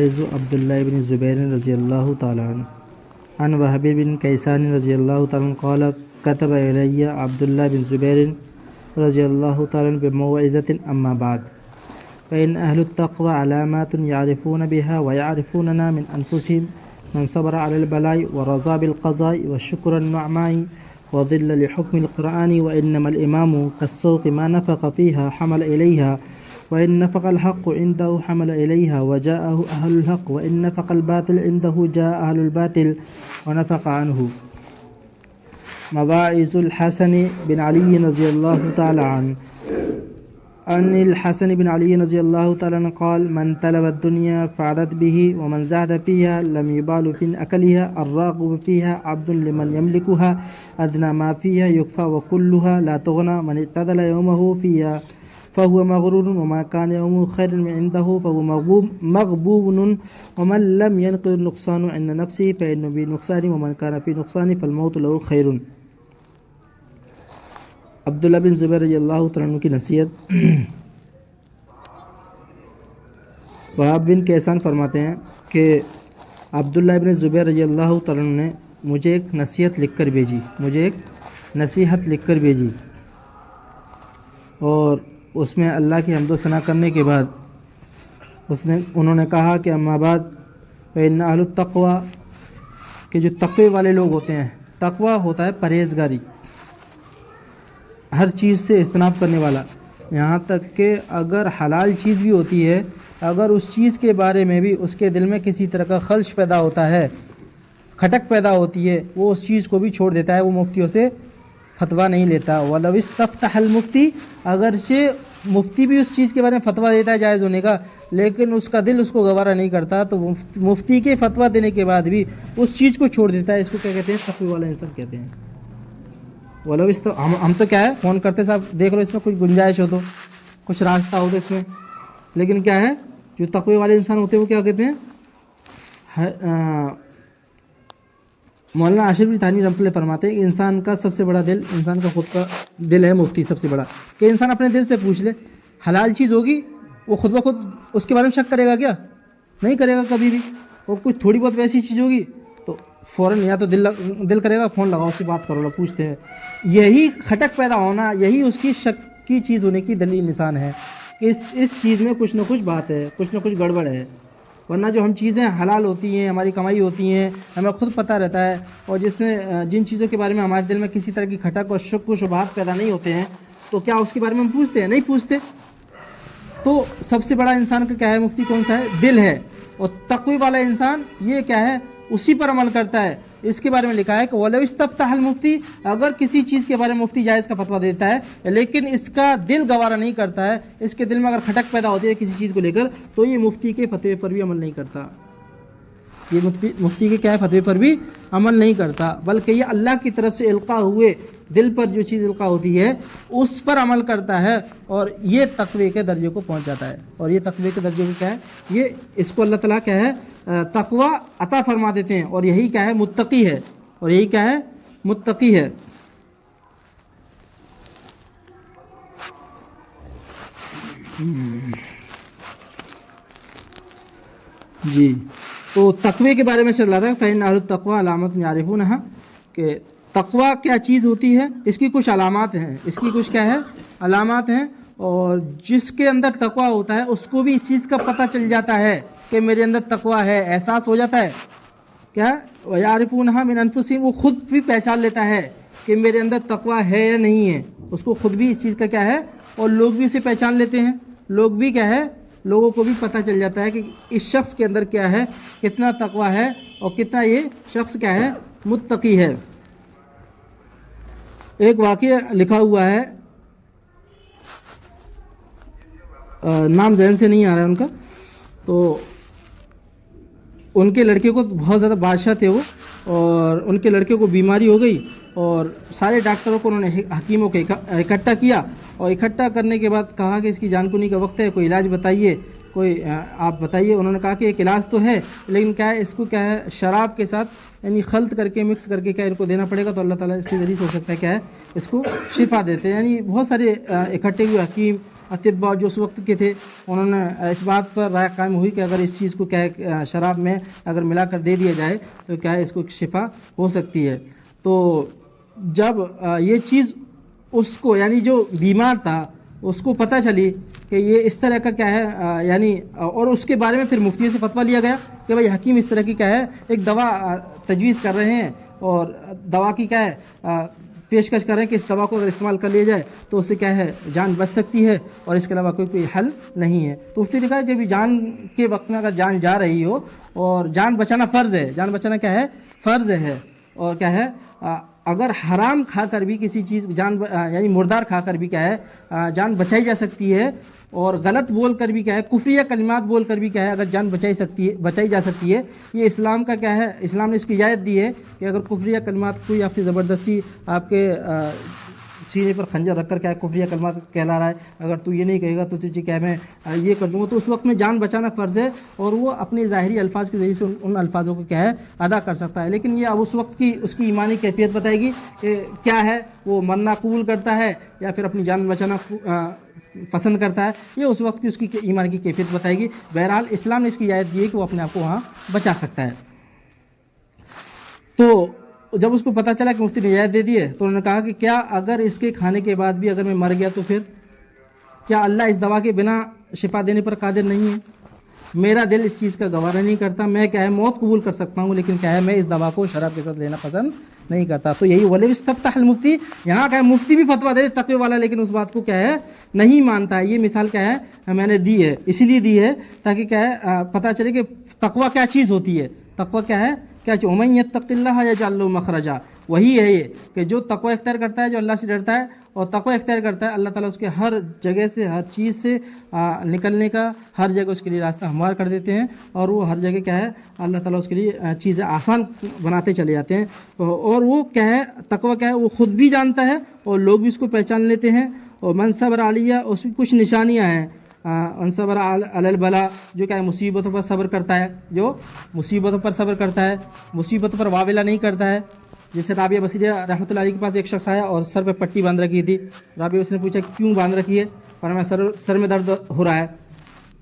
الحارث عبد الله بن الزبير رضي الله تعالى عنه عن وهب بن كيسان رضي الله تعالى عنه قال كتب إلي عبد الله بن الزبير رضي الله تعالى عنه بموعظة أما بعد فإن أهل التقوى علامات يعرفون بها ويعرفوننا من أنفسهم من صبر على البلاء ورضى بالقضاء والشكر النعماء وظل لحكم القرآن وإنما الإمام كالسوق ما نفق فيها حمل إليها وإن نفق الحق عنده حمل إليها وجاءه أهل الحق وإن نفق الباطل عنده جاء أهل الباطل ونفق عنه. مواعظ الحسن بن علي رضي الله تعالى عنه عن الحسن بن علي رضي الله تعالى عنه قال من طلب الدنيا فعدت به ومن زهد فيها لم يبال في أكلها الراغب فيها عبد لمن يملكها أدنى ما فيها يكفى وكلها لا تغنى من اعتدل يومه فيها فهو مغرور وما كان يومه خير من عنده فهو مغبون ومن لم ينقل النقصان عند نفسه فإنه بنقصان ومن كان في نقصان فالموت له خير. عبداللہ بن زبیر رضی اللہ تعالیٰ عنہ کی نصیحت. وہاب بن کیسان فرماتے ہیں کہ عبداللہ بن زبیر رضی اللہ تعالیٰ عنہ نے مجھے ایک نصیحت لکھ کر بھیجی اور اس میں اللہ کی حمد و ثنا کرنے کے بعد انہوں نے کہا کہ اما بعد فإن أهل التقوى کہ جو تقوی والے لوگ ہوتے ہیں. تقوی ہوتا ہے پرہیزگاری، ہر چیز سے اجتناب کرنے والا، یہاں تک کہ اگر حلال چیز بھی ہوتی ہے، اگر اس چیز کے بارے میں بھی اس کے دل میں کسی طرح کا خلش پیدا ہوتا ہے، کھٹک پیدا ہوتی ہے، وہ اس چیز کو بھی چھوڑ دیتا ہے، وہ مفتیوں سے فتویٰ نہیں لیتا. وَلَوْ اسْتَفْتَحَ الْمُفْتِي اگرچہ مفتی بھی اس چیز کے بارے میں فتویٰ دیتا ہے جائز ہونے کا، لیکن اس کا دل اس کو گوارا نہیں کرتا، تو مفتی کے فتویٰ دینے کے بعد بھی اس چیز کو چھوڑ دیتا ہے. اس کو کیا کہتے ہیں؟ تقوی والا انسان کہتے ہیں. ہم تو کیا ہے فون کرتے صاحب دیکھ لو اس میں کچھ گنجائش ہو تو، کچھ راستہ ہو تو اس میں، لیکن کیا ہے جو تقوی والے انسان ہوتے ہیں وہ کیا کہتے ہیں؟ مولانا عاشر بن تھانی رحمۃ اللہ فرماتے ہیں کہ انسان کا سب سے بڑا دل، انسان کا خود کا دل ہے مفتی سب سے بڑا، کہ انسان اپنے دل سے پوچھ لے حلال چیز ہوگی وہ خود بخود اس کے بارے میں شک کرے گا کیا؟ نہیں کرے گا کبھی بھی. اور کچھ تھوڑی بہت ویسی چیز ہوگی تو فوراً یا تو دل کرے گا فون لگاؤ، اس سے بات کرو، پوچھتے ہیں. یہی کھٹک پیدا ہونا، یہی اس کی شک کی چیز ہونے کی دلیل نشان ہے کہ اس چیز میں کچھ نہ کچھ بات ہے، کچھ نہ کچھ گڑبڑ ہے. ورنہ جو ہم چیزیں حلال ہوتی ہیں، ہماری کمائی ہوتی ہیں، ہمیں خود پتہ رہتا ہے، اور جن چیزوں کے بارے میں ہمارے دل میں کسی طرح کی کھٹک اور شک و شبہات پیدا نہیں ہوتے ہیں، تو کیا اس کے بارے میں ہم پوچھتے ہیں؟ نہیں پوچھتے. تو سب سے بڑا انسان کا کیا ہے؟ مفتی کون سا ہے؟ دل ہے. اور تقوی والا انسان یہ کیا ہے؟ اسی پر عمل کرتا ہے. اس کے بارے میں لکھا ہے کہ وَلَوْ اسْتَفْتَحَ الْمُفْتِي اگر کسی چیز کے بارے میں مفتی جائز کا فتویٰ دیتا ہے لیکن اس کا دل گوارا نہیں کرتا ہے، اس کے دل میں اگر کھٹک پیدا ہوتی ہے کسی چیز کو لے کر، تو یہ مفتی کے فتوے پر بھی عمل نہیں کرتا. یہ مفتی کے کیا ہے؟ فتوے پر بھی عمل نہیں کرتا، بلکہ یہ اللہ کی طرف سے القاء ہوئے دل پر جو چیز القاء ہوتی ہے اس پر عمل کرتا ہے، اور یہ تقوی کے درجے کو پہنچ جاتا ہے. اور یہ تقوی کے درجے کو کیا ہے؟ یہ اس کو اللہ تعالیٰ کیا ہے؟ تقوی عطا فرما دیتے ہیں. اور یہی کیا ہے؟ متقی ہے. اور یہی کیا ہے؟ متقی ہے. جی تو تقوی کے بارے میں چل رہا تھا. فإن أهل التقوى علامات يعرفونها کہ تقوی کیا چیز ہوتی ہے، اس کی کچھ علامات ہیں، اس کی کچھ کیا ہے؟ علامات ہیں. اور جس کے اندر تقوی ہوتا ہے اس کو بھی اس چیز کا پتہ چل جاتا ہے کہ میرے اندر تقوی ہے، احساس ہو جاتا ہے. کیا وَيَعْرِفُونَهَا مِنْ أَنفُسِهِمْ وہ خود بھی پہچان لیتا ہے کہ میرے اندر تقوی ہے یا نہیں ہے. اس کو خود بھی اس چیز کا کیا ہے، اور لوگ بھی اسے پہچان لیتے ہیں. لوگ بھی کیا ہے، لوگوں کو بھی پتہ چل جاتا ہے کہ اس شخص کے اندر کیا ہے، کتنا تقوی ہے اور کتنا یہ شخص کیا ہے، متقی ہے. ایک واقعہ لکھا ہوا ہے، نام ذہن سے نہیں آ رہا ہے ان کا. تو ان کے لڑکے کو بہت زیادہ بادشاہ تھے وہ، اور ان کے لڑکے کو بیماری ہو گئی، اور سارے ڈاکٹروں کو انہوں نے حکیموں کو اکٹھا کیا، اور اکٹھا کرنے کے بعد کہا کہ اس کی جان کنی کا وقت ہے، کوئی علاج بتائیے، کوئی آپ بتائیے. انہوں نے کہا کہ ایک علاج تو ہے، لیکن کیا ہے اس کو کیا ہے شراب کے ساتھ یعنی خلط کر کے مکس کر کے کیا ان کو دینا پڑے گا، تو اللہ تعالیٰ اس کے ذریعے سے ہو سکتا ہے کیا ہے اس کو شفا دیتے ہیں. یعنی بہت سارے اکٹھے ہوئے حکیم اطباء جو اس وقت کے تھے انہوں نے اس بات پر رائے قائم ہوئی کہ اگر اس چیز کو کیا ہے شراب میں اگر ملا کر دے دیا جائے تو کیا ہے اس کو شفا ہو سکتی ہے. تو جب یہ چیز اس کو یعنی جو بیمار تھا اس کو پتہ چلی کہ یہ اس طرح کا کیا ہے یعنی اور اس کے بارے میں پھر مفتی سے فتویٰ لیا گیا کہ بھائی حکیم اس طرح کی کیا ہے ایک دوا تجویز کر رہے ہیں اور دوا کی کیا ہے پیشکش کر رہے ہیں کہ اس دوا کو اگر استعمال کر لیا جائے تو اس سے کیا ہے جان بچ سکتی ہے اور اس کے علاوہ کوئی حل نہیں ہے. تو اس نے کہا کہ جان کے وقت میں اگر جان جا رہی ہو اور جان بچانا فرض ہے, جان بچانا کیا ہے فرض ہے, اور کیا ہے اگر حرام کھا کر بھی کسی چیز جان یعنی مردار کھا کر بھی کیا ہے جان بچائی جا سکتی ہے, اور غلط بول کر بھی کیا ہے کفریہ کلمات بول کر بھی کیا ہے اگر جان بچائی جا سکتی ہے. یہ اسلام کا کیا ہے, اسلام نے اس کی اجازت دی ہے کہ اگر کفریہ کلمات کوئی آپ سے زبردستی آپ کے سینے پر خنجر رکھ کر کیا ہے کفریہ کلمات کہلا رہا ہے, اگر تو یہ نہیں کہے گا تو تجھے کیا میں یہ کر دوں گا, تو اس وقت میں جان بچانا فرض ہے اور وہ اپنے ظاہری الفاظ کے ذریعے سے ان الفاظوں کو کیا ہے ادا کر سکتا ہے. لیکن یہ اب اس وقت کی اس کی ایمانی کیفیت بتائے گی کہ کیا ہے وہ مرنا قبول کرتا ہے یا پھر اپنی جان بچانا پسند کرتا ہے, یہ اس وقت کی اس کی ایمان کی کیفیت بتائے گی. بہرحال اسلام نے اس کی اجازت دی ہے کہ وہ اپنے آپ کو وہاں بچا سکتا ہے. تو جب اس کو پتہ چلا کہ مفتی نے اجازت دے دی ہے تو انہوں نے کہا کہ کیا اگر اس کے کھانے کے بعد بھی اگر میں مر گیا تو پھر کیا اللہ اس دوا کے بنا شفا دینے پر قادر نہیں ہے؟ میرا دل اس چیز کا گوارا نہیں کرتا, میں کیا ہے موت قبول کر سکتا ہوں لیکن کیا ہے میں اس دوا کو شراب کے ساتھ لینا پسند نہیں کرتا. تو یہی ولی استفتح المفتی, یہاں کیا ہے مفتی بھی فتویٰ دے تقوی والا لیکن اس بات کو کیا ہے نہیں مانتا ہے. یہ مثال کیا ہے میں نے دی ہے, اسی لیے دی ہے تاکہ کیا ہے پتہ چلے کہ تقوی کیا چیز ہوتی ہے. تقوی کیا ہے, کیا چیز وَمَن يَتَّقِ اللَّهَ يَجْعَل لَهُ مَخْرَجًا, وہی ہے یہ کہ جو تقوی اختیار کرتا ہے, جو اللہ سے ڈرتا ہے اور تقوی اختیار کرتا ہے, اللہ تعالیٰ اس کے ہر جگہ سے ہر چیز سے نکلنے کا ہر جگہ اس کے لیے راستہ ہموار کر دیتے ہیں اور وہ ہر جگہ کیا ہے اللہ تعالیٰ اس کے لیے چیزیں آسان بناتے چلے جاتے ہیں. اور وہ کیا ہے تقوی کیا ہے وہ خود بھی جانتا ہے اور لوگ بھی اس کو پہچان لیتے ہیں. اور من صبر علیہ, اس میں کچھ نشانیاں ہیں. من صبر علی البلا, جو کیا ہے مصیبتوں پر صبر کرتا ہے, جو مصیبتوں پر صبر کرتا ہے, مصیبتوں پر واویلا نہیں کرتا ہے. جیسے رابعہ بصریہ رحمۃ اللہ علیہ کے پاس ایک شخص آیا اور سر پہ پٹی باندھ رکھی تھی. رابعہ بصریہ نے پوچھا کیوں باندھ رکھی ہے؟ فرمایا سر میں درد ہو رہا ہے.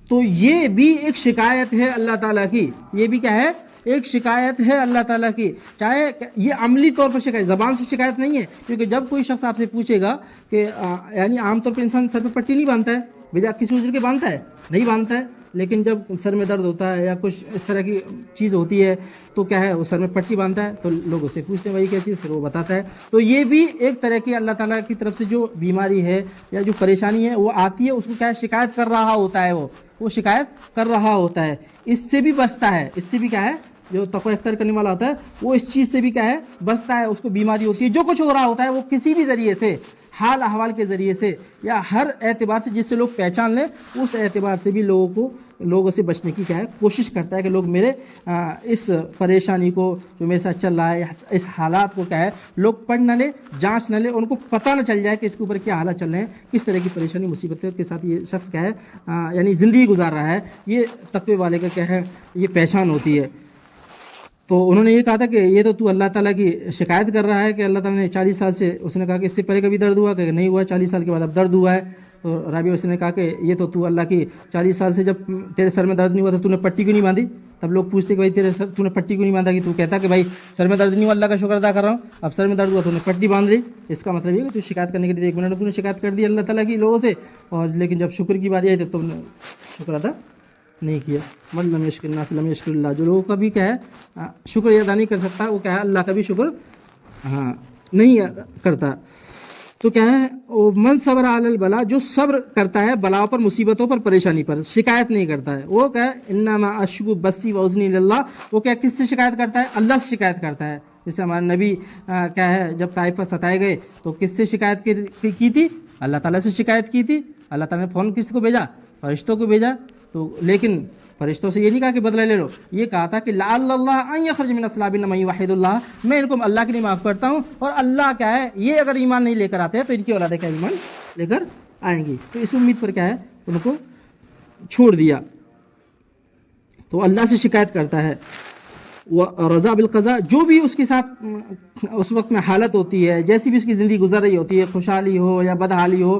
تو یہ بھی ایک شکایت ہے اللہ تعالیٰ کی, یہ بھی کیا ہے ایک شکایت ہے اللہ تعالیٰ کی. چاہے یہ عملی طور پر شکایت, زبان سے شکایت نہیں ہے, کیونکہ جب کوئی شخص آپ سے پوچھے گا کہ یعنی عام طور پہ انسان سر پہ پٹی نہیں باندھتا ہے, بجا کسی عذر کے باندھتا ہے نہیں باندھتا ہے, لیکن جب سر میں درد ہوتا ہے یا کچھ اس طرح کی چیز ہوتی ہے تو کیا ہے وہ سر میں پٹی باندھتا ہے, تو لوگ اس سے پوچھتے ہیں بھائی کیا چیز, پھر وہ بتاتا ہے. تو یہ بھی ایک طرح کی اللہ تعالیٰ کی طرف سے جو بیماری ہے یا جو پریشانی ہے وہ آتی ہے, اس کو کیا ہے شکایت کر رہا ہوتا ہے, وہ شکایت کر رہا ہوتا ہے. اس سے بھی بچتا ہے, اس سے بھی کیا ہے جو تقوی اختیار کرنے والا ہوتا ہے وہ اس چیز سے بھی کیا ہے بچتا ہے. اس کو بیماری ہوتی ہے, جو کچھ ہو رہا ہوتا ہے وہ کسی بھی ذریعے سے, حال احوال کے ذریعے سے یا ہر اعتبار سے جس سے لوگ پہچان لیں, اس اعتبار سے بھی لوگوں سے بچنے کی کیا ہے کوشش کرتا ہے کہ لوگ میرے اس پریشانی کو جو میرے ساتھ چل رہا ہے, اس حالات کو کیا ہے لوگ پڑھ نہ لیں, جانچ نہ لیں, ان کو پتہ نہ چل جائے کہ اس کے اوپر کیا حالات چل رہے ہیں, کس طرح کی پریشانی مصیبت کے ساتھ یہ شخص کیا ہے یعنی زندگی گزار رہا ہے. یہ تقوی والے کا کیا ہے یہ پہچان ہوتی ہے. تو انہوں نے یہ کہا تھا کہ یہ تو اللہ تعالیٰ کی شکایت کر رہا ہے کہ اللہ تعالیٰ نے 40 سال سے, اس نے کہا کہ اس سے پہلے کبھی درد ہوا, کہ نہیں ہوا, 40 سال کے بعد اب درد ہوا ہے. تو رابعہ بصری نے کہا کہ یہ تو اللہ کی 40 سال سے جب تیرے سر میں درد نہیں ہوا تو نے پٹی کیوں نہیں باندھی؟ تب لوگ پوچھتے کہ بھائی تو نے پٹی کیوں نہیں باندھا, کہ تو کہتا کہ بھائی سر میں درد نہیں ہوا اللہ کا شکر ادا کر رہا ہوں, اب سر میں درد ہوا تو نے پٹی باندھ لی. اس کا مطلب یہ کہ تو شکایت کرنے کے لیے 1 منٹ میں تو نے شکایت کر دی اللہ تعالیٰ کی لوگوں سے, اور لیکن جب شکر کی باری آئی تو تم نے شکر ادا نہیں کیا. من لم یشکر الناس لم یشکر اللہ, جو لوگوں کا بھی کیا ہے شکر ادا نہیں کر سکتا وہ کیا ہے اللہ کا بھی شکر نہیں کرتا. تو کیا ہے من صبر علی البلا, جو صبر کرتا ہے بلاؤں پر, مصیبتوں پر, پریشانی پر, شکایت نہیں کرتا ہے, وہ کیا ہے انما اشکو بسی وعذنی للہ, وہ کیا کس سے شکایت کرتا ہے اللہ سے شکایت کرتا ہے. جیسے ہمارے نبی کیا ہے جب طائف پر ستائے گئے تو کس سے شکایت کی تھی؟ اللہ تعالیٰ سے شکایت کی تھی. اللہ تعالیٰ نے فون کس کو بھیجا؟ فرشتوں کو بھیجا. تو لیکن فرشتوں سے یہ نہیں کہا کہ بدلہ لے لو, یہ کہا تھا کہ لعل اللہ ان یخرج من اصلابنا من یوحد اللہ, میں ان کو اللہ کے لیے معاف کرتا ہوں, اور اللہ کیا ہے یہ اگر ایمان نہیں لے کر آتے ہیں تو ان کی اولادیں کیا ایمان لے کر آئیں گی. تو اس امید پر کیا ہے ان کو چھوڑ دیا. تو اللہ سے شکایت کرتا ہے. رضا بالقضاء, جو بھی اس کے ساتھ اس وقت میں حالت ہوتی ہے, جیسی بھی اس کی زندگی گزر رہی ہوتی ہے, خوشحالی ہو یا بدحالی ہو,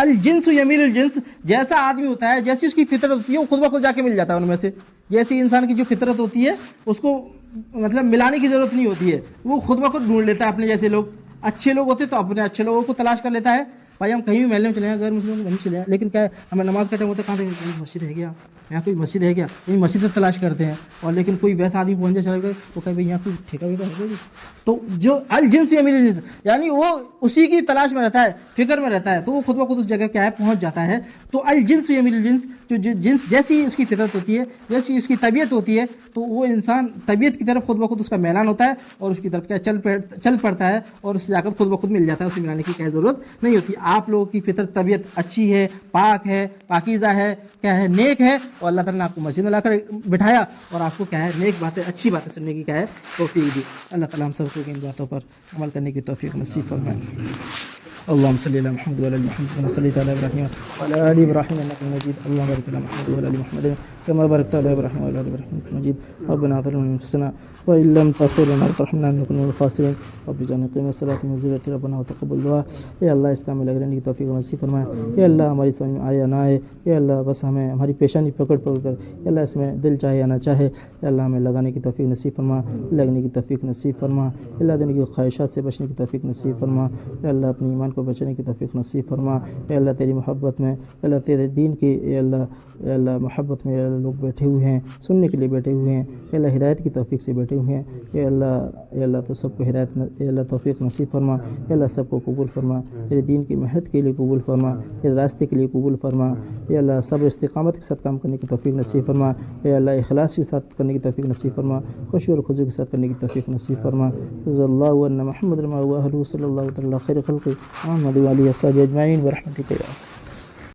الجنس یمیل الجنس، جیسا آدمی ہوتا ہے، جیسی اس کی فطرت ہوتی ہے، وہ خود بخود جا کے مل جاتا ہے ان میں سے. جیسی انسان کی جو فطرت ہوتی ہے اس کو مطلب ملانے کی ضرورت نہیں ہوتی ہے، وہ خود بخود ڈھونڈ لیتا ہے اپنے جیسے لوگ. اچھے لوگ ہوتے تو اپنے اچھے لوگوں کو تلاش کر لیتا ہے. بھائی ہم کہیں بھی محلے میں چلے ہیں، غیر مسلموں کے وہیں چلے ہیں، لیکن کیا ہے ہمیں نماز کا ٹائم ہوتا ہے، کہاں دیکھیں کوئی مسجد ہے کیا، یہاں کوئی مسجد ہے کیا، یہی مسجد تلاش کرتے ہیں. اور لیکن کوئی ویسا آدمی پہنچ جائے چل گئے تو کہ بھائی یہاں کوئی ٹھیکہ ویکا ہے. تو جو الجنس یمیل الجنس یعنی وہ اسی کی تلاش میں رہتا ہے، فکر میں رہتا ہے، تو وہ خود بخود اس جگہ کیا ہے پہنچ جاتا ہے. تو الجنس یمیل الجنس، جو جنس جیسی اس کی فطرت ہوتی ہے، جیسی اس کی طبیعت ہوتی ہے، تو وہ انسان طبیعت کی طرف خود بخود اس کا میلان ہوتا ہے اور اس کی طرف کیا چل پڑتا ہے اور اس سے جا کر خود بخود مل جاتا ہے. اسے ملانے کی کیا ضرورت نہیں ہوتی. آپ لوگوں کی فطرت طبیعت اچھی ہے، پاک ہے، پاکیزہ ہے، کیا ہے نیک ہے، اور اللہ تعالیٰ نے آپ کو مسجد میں لا کر بٹھایا اور آپ کو کیا ہے نیک باتیں، اچھی باتیں سننے کی کیا ہے توفیق دی. اللہ تعالیٰ ہم سب کو ان باتوں پر عمل کرنے کی توفیق نصیب فرمائے. اللهم صل على محمد وعلى ال محمد كما صليت على ابراهيم وعلى ال ابراهيم انك مجيد. اللهم بارك على محمد وعلى ال محمد كما باركت على ابراهيم وعلى ال ابراهيم انك مجيد. ربنا ظلمنا انفسنا وان لم تغفر لنا وترحمنا لنكن من الخاسرين. رب اجعلنا قيم الصلاه من ذريتي ربنا وتقبل دعاء. اے اللہ اس کام میں لگ رہنے کی توفیق نصیب فرمائے. اے اللہ ہماری سمجھ میں آیا نہ آئے، اے اللہ بس ہمیں ہماری پیشانی پکڑ کر، اے اللہ اس میں دل چاہے یا نہ چاہے، اے اللہ ہمیں لگانے کی توفیق نصیب فرما، لگنے کی توفیق نصیب فرما. اے اللہ دنیا کی خواہشات سے بچنے کی توفیق نصیب فرما. اے اللہ اپنے ایمان کو بچانے کی توفیق نصیب فرما. اے اللہ تیری محبت میں، اے اللہ تیرے دین کی، اے اللہ محبت میں، اے اللہ لوگ بیٹھے ہوئے ہیں، سننے کے لیے بیٹھے ہوئے ہیں، اے اللہ ہدایت کی توفیق سے بیٹھے ہوئے ہیں. اے اللہ تو سب کو ہدایت، اے اللہ توفیق نصیب فرما. اے اللہ سب کو قبول فرما، تیرے دین کی محنت کے لیے قبول فرما، تیرے راستے کے لیے قبول فرما. اے اللہ صبر استقامت کے ساتھ کام کرنے کی توفیق نصیب فرما. اے اللہ اخلاص کے ساتھ کرنے کی توفیق نصیب فرما، خوشی اور خضوع کے ساتھ کرنے کی توفیق نصیب فرما. صلی اللہ علیہ محمد صلی اللہ تعالی خیر خلق محمد علیہ وصحبہ اجمعین برحمتک یا